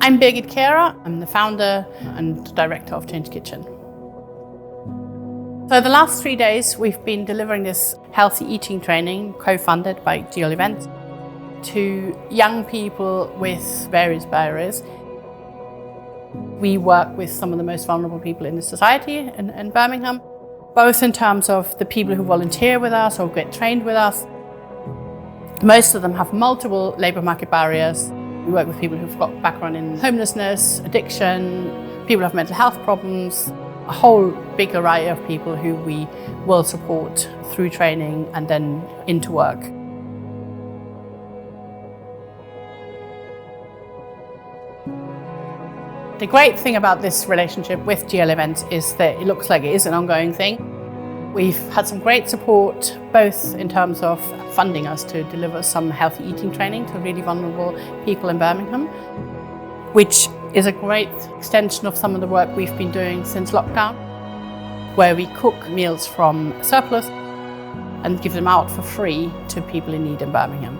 I'm Birgit Kehrer. I'm the founder and director of ChangeKitchen. So the last 3 days, we've been delivering this healthy eating training, co-funded by GL Events, to young people with various barriers. We work with some of the most vulnerable people in the society in Birmingham, both in terms of the people who volunteer with us or get trained with us. Most of them have multiple labour market barriers. We work with people who've got background in homelessness, addiction, people who have mental health problems, a whole big array of people who we will support through training and then into work. The great thing about this relationship with GL Events is that it looks like it is an ongoing thing. We've had some great support, both in terms of funding us to deliver some healthy eating training to really vulnerable people in Birmingham, which is a great extension of some of the work we've been doing since lockdown, where we cook meals from surplus and give them out for free to people in need in Birmingham.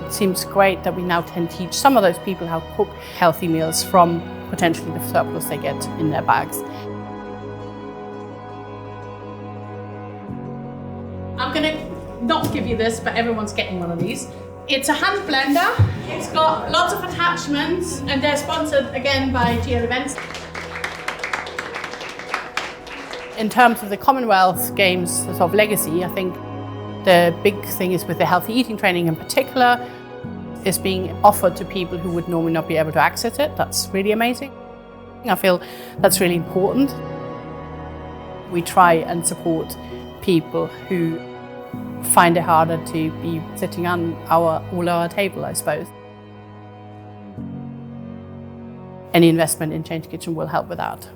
It seems great that we now can teach some of those people how to cook healthy meals from potentially the surplus they get in their bags. I'm going to not give you this, but everyone's getting one of these. It's a hand blender. It's got lots of attachments, and they're sponsored again by GL Events. In terms of the Commonwealth Games sort of legacy, I think the big thing is with the healthy eating training in particular, is being offered to people who would normally not be able to access it. That's really amazing. I feel that's really important. We try and support people who find it harder to be sitting on our table, I suppose. Any investment in ChangeKitchen will help with that.